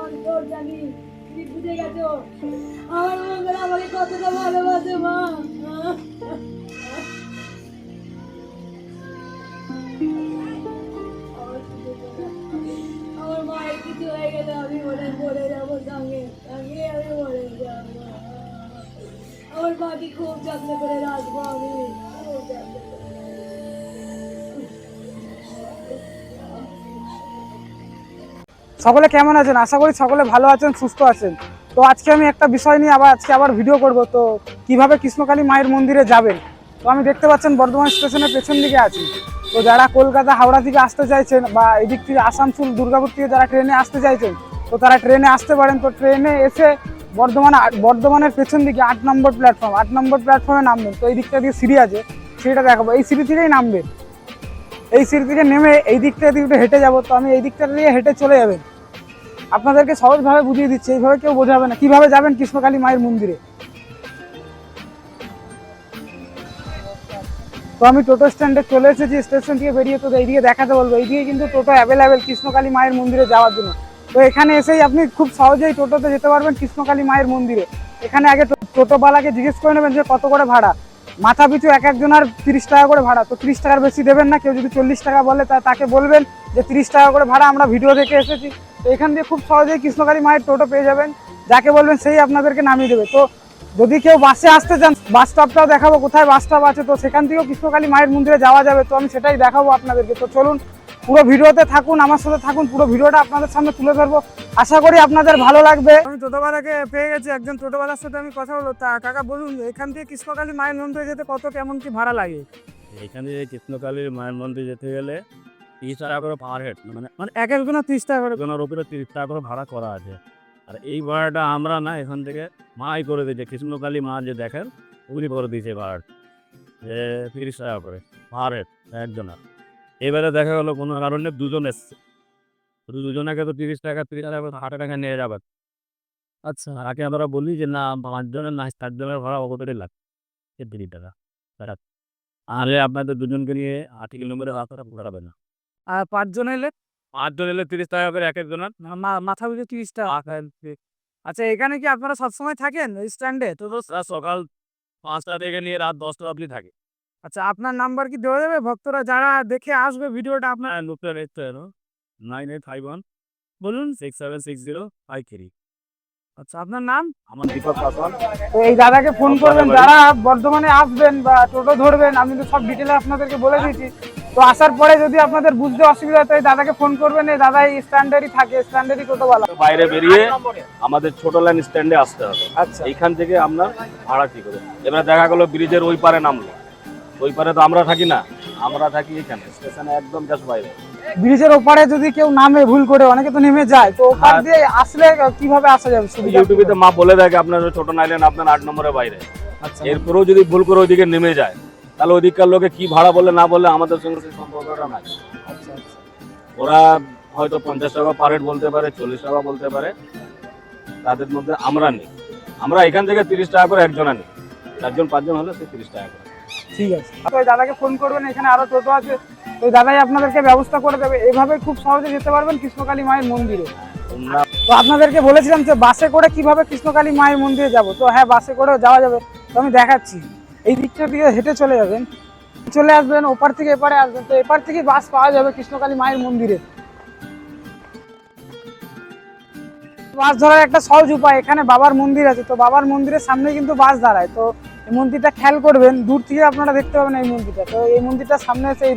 অন্তর জানি, তুমি বুঝে গেছো আমার মঙ্গল আমাকে কতটা ভালোবাসে মা। আমার মায়ের কিছু হয়ে গেলে আমি মরে যাবো, সঙ্গে সঙ্গে আমি মরে যাবো। আমার মাকে খুব যত্ন করে রাখবো আমি, খুব যত্ন করে। সকলে কেমন আছেন? আশা করি সকলে ভালো আছেন, সুস্থ আছেন। তো আজকে আমি একটা বিষয় নিয়ে আবার ভিডিও করব। তো কিভাবে কৃষ্ণকালী মায়ের মন্দিরে যাবেন, তো আমি দেখতে পাচ্ছেন বর্ধমান স্টেশনের পেছন দিকে আছি। তো যারা কলকাতা হাওড়া থেকে আসতে চাইছেন বা এদিক থেকে আসানসোল দুর্গাপুর থেকে যারা ট্রেনে আসতে চাইছেন, তো তারা ট্রেনে আসতে পারেন। তো ট্রেনে এসে বর্ধমানের পেছন দিকে 8 নম্বর প্ল্যাটফর্মে নামবেন। তো এই দিকটা দিয়ে সিঁড়ি আছে, সিঁড়িটা দেখাবো। এই সিঁড়ি থেকেই নামবেন, এই সিঁড়ি থেকে নেমে এই দিকটা দিয়ে একটু হেঁটে যাবো। তো আমি এই দিকটা দিয়ে হেঁটে চলে যাবেন। আপনাদেরকে সহজভাবে বুঝিয়ে দিচ্ছি, এইভাবে কেউ বোঝাবে না কিভাবে যাবেন কৃষ্ণকালী মায়ের মন্দিরে। তো আমি টোটো স্ট্যান্ডে চলে এসেছি, স্টেশন থেকে বেরিয়ে। তো এইদিকে দেখাতে বলবো, এইদিকে কিন্তু টোটো অ্যাভেলেবেল কৃষ্ণকালী মায়ের মন্দিরে যাওয়ার জন্য। তো এখানে এসেই আপনি খুব সহজেই টোটোতে যেতে পারবেন কৃষ্ণকালী মায়ের মন্দিরে। এখানে আগে টোটোওয়ালাকে জিজ্ঞেস করে নেবেন যে কত করে ভাড়া। মাথা পিছু এক একজনের 30 টাকা করে ভাড়া। তো 30 টাকার বেশি দেবেন না। কেউ যদি 40 টাকা বলে তাকে বলবেন যে 30 টাকা করে ভাড়া, আমরা ভিডিও দেখে এসেছি। তো এখান দিয়ে খুব সহজেই কৃষ্ণকালী মায়ের টোটো পেয়ে যাবেন। যাকে বলবেন সেই আপনাদেরকে নামিয়ে দেবে। তো যদি কেউ বাসে আসতে চান, বাস স্টপটাও দেখাবো, কোথায় বাস স্টপ আছে। তো সেখান থেকেও কৃষ্ণকালী মায়ের মন্দিরে যাওয়া যাবে। তো আমি সেটাই দেখাবো আপনাদেরকে। তো চলুন পুরো ভিডিওতে থাকুন, আমার সাথে থাকুন, পুরো ভিডিওটা আপনাদের সামনে তুলে ধরবো। আশা করি আপনাদের ভালো লাগবে। আমি টোটোওয়ালাকে পেয়ে গেছি, একজন টোটোওয়ালার সাথে আমি কথা বলবো। কাকা বলুন, এখান থেকে কৃষ্ণকালী মায়ের মন্দিরে যেতে কত কেমন কি ভাড়া লাগে? এখানে কৃষ্ণকালীর মায়ের মন্দির যেতে গেলে 30 টাকা করে পার হেড, মানে মানে এক একজনের 30 টাকা করে। একজনের উপরে 30 টাকা করে ভাড়া করা আছে। আর এই ভাড়াটা আমরা না, এখান থেকে মাই করে দিয়েছে, কৃষ্ণকালী মা যে দেখেন উনি করে দিয়েছে ভাড়া, যে 30 টাকা করে পার হেড একজনের। এবারে দেখা গেলো কোনো কারণে দুজন এসছে, দুজনকে তো 30 টাকা করে 60 টাকা নিয়ে যাবে। আচ্ছা, আগে আমরা বলি যে না 5 জনের না 7 জনের ভাড়া অগতরে লাগবে 30 টাকা। আরে আপনাদের দুজনকে নিয়ে 8 কিলোমিটার রাস্তাটা ঘোরাবে না। আর 5 জন এলে 5 জন এলে 30 টাকা করে এক একজনের। মাথা পিছু 30 টাকা। আচ্ছা, এখানে কি আপনারা সবসময় থাকেন ওই স্ট্যান্ডে? তো সকাল 5টা থেকে নিয়ে রাত 10টা অবধি থাকে। আচ্ছা, আপনার নাম্বার কি দেওয়া যাবে? ভক্তরা যারা দেখে আসবে ভিডিওটা আপনার। হ্যাঁ, নুপটা রেখতে এলো 9851 বলুন। 676053। আচ্ছা, আপনার নাম? আমার দীপক পাসওয়ান। তো এই দাদাকে ফোন করবেন যারা বর্ধমানে আসবেন বা টোটো ধরবেন। আমি তো সব ডিটেলে আপনাদেরকে বলে দিয়েছি। তো আসার পরে যদি আপনাদের বুঝতে অসুবিধা হয়, তো এই দাদাকে ফোন করবেন। এই দাদা এই স্ট্যান্ডার্ডই থাকে, স্ট্যান্ডার্ডই টোটোওয়ালা। বাইরে বেরিয়ে আমাদের ছোট লাইন স্ট্যান্ডে আসতে হবে। আচ্ছা, এইখান থেকে আমরা ভাড়া কি করে, এবারে দেখা গেলো ব্রিজের ওই পারে নামলো। ওই পারে তো আমরা থাকি না, আমরা থাকি এখানে স্টেশনে একদম জাস্ট বাইরে। ব্রিজের ওপারে যদি কেউ নামে ভুল করে, অনেকে তো নেমে যায়, তো ওপার দিয়ে আসলে কিভাবে আসা যাবে সুবিধা? ইউটিউবে মা বলে দেয় আপনার ছোট নাইলেন আপনার 8 নম্বরের বাইরে। আচ্ছা, এরপরেও যদি ভুল করে ওইদিকে নেমে যায়, তাহলে ওইদিককার লোকে কি ভাড়া বলে না বলে আমাদের সঙ্গে সেই সম্পর্কটা নাই। আচ্ছা, আচ্ছা। ওরা হয়তো 50 টাকা পার হেড বলতে পারে, 40 টাকা বলতে পারে, তাদের মধ্যে আমরা নেই। আমরা এখান থেকে 30 টাকা করে একজনা নিই, 4জন 5জন হলে সেই 30 টাকা করে। ঠিক আছে, তো ওই দাদাকে ফোন করবেন, এখানে আরো টোটো আছে, ওই দাদাই আপনাদেরকে ব্যবস্থা করে দেবে। এভাবে খুব সহজে যেতে পারবেন কৃষ্ণকালী মায়ের মন্দিরে। তোমরা তো আপনাদেরকে বলেছিলাম যে বাসে করে কিভাবে কৃষ্ণকালী মায়ের মন্দিরে যাব। তো হ্যাঁ, বাসে করেও যাওয়া যাবে। তো আমি দেখাচ্ছি, এই দিকটা দিয়ে হেঁটে চলে যাবেন, চলে আসবেন, ওপার থেকে এপারে আসবেন। তো এপার থেকে বাস পাওয়া যাবে কৃষ্ণকালী মায়ের মন্দিরে। বাস ধরার একটা সহজ উপায়, এখানে বাবার মন্দির আছে। তো বাবার মন্দিরের সামনে কিন্তু বাস দাঁড়ায়। তো এই মন্দিরটা খেয়াল করবেন, দূর থেকে আপনারা দেখতে পাবেন এই মন্দিরটা। তো এই মন্দিরটার সামনে আছে এই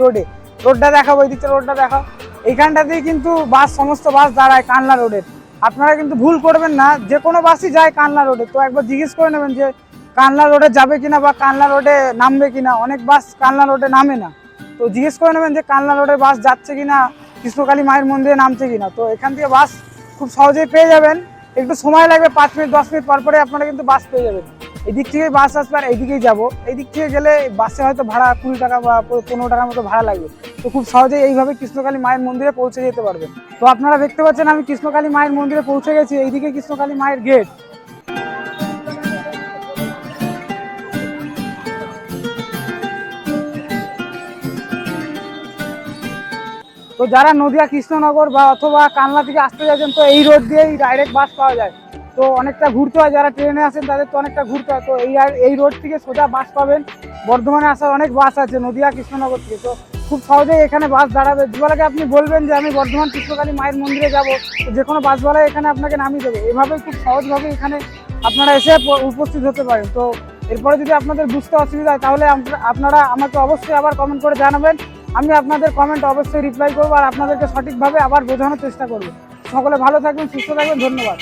রোডটা দেখাবো, এই দিকটা রোডটা দেখাও। এইখানটাতেই কিন্তু সমস্ত বাস দাঁড়ায় কানলা রোডের। আপনারা কিন্তু ভুল করবেন না, যে কোনো বাসই যায় কানলা রোডে। তো একবার জিজ্ঞেস করে নেবেন যে কানলা রোডে যাবে কিনা বা কানলা রোডে নামবে কিনা। অনেক বাস কানলা রোডে নামে না। তো জিজ্ঞেস করে নেবেন যে কানলা রোডে বাস যাচ্ছে কিনা, কৃষ্ণকালী মায়ের মন্দিরে নামছে কিনা। তো এখান থেকে বাস খুব সহজেই পেয়ে যাবেন। একটু সময় লাগবে, 5 মিনিট 10 মিনিট পরে আপনারা কিন্তু বাস পেয়ে যাবেন। এই দিক থেকে বাস আসবে আর এইদিকেই যাবো। এই দিক থেকে গেলে বাসে হয়তো ভাড়া 20 টাকা বা 15 টাকার মতো ভাড়া লাগবে। তো খুব সহজেই এইভাবে কৃষ্ণকালী মায়ের মন্দিরে পৌঁছে যেতে পারবেন। তো আপনারা দেখতে পাচ্ছেন আমি কৃষ্ণকালী মায়ের মন্দিরে পৌঁছে গেছি। এইদিকে কৃষ্ণকালী মায়ের গেট। তো তো যারা নদিয়া কৃষ্ণনগর বা অথবা কানলা থেকে আসতে চাইছেন তো এই রোড দিয়েই ডাইরেক্ট বাস পাওয়া যায়। তো অনেকটা ঘুরতে হয়, যারা ট্রেনে আসেন তাদের তো অনেকটা ঘুরতে হয়। তো এই রোড থেকে সোজা বাস পাবেন। বর্ধমানে আসার অনেক বাস আছে নদিয়া কৃষ্ণনগর থেকে, তো খুব সহজেই এখানে বাস দাঁড়াবে। দুবেলাকে আপনি বলবেন যে আমি বর্ধমান কৃষ্ণকালী মায়ের মন্দিরে যাব, তো যে কোনো বাসওয়ালা এখানে আপনাকে নামিয়ে দেবে। এভাবেই খুব সহজভাবে এখানে আপনারা এসে উপস্থিত হতে পারেন। তো এরপরে যদি আপনাদের বুঝতে অসুবিধা হয় তাহলে আপনারা আমাকে অবশ্যই আবার কমেন্ট করে জানাবেন। আমি আপনাদের কমেন্ট অবশ্যই রিপ্লাই করবো আর আপনাদেরকে সঠিকভাবে আবার বোঝানোর চেষ্টা করবো। সকলে ভালো থাকবেন, সুস্থ থাকবেন, ধন্যবাদ।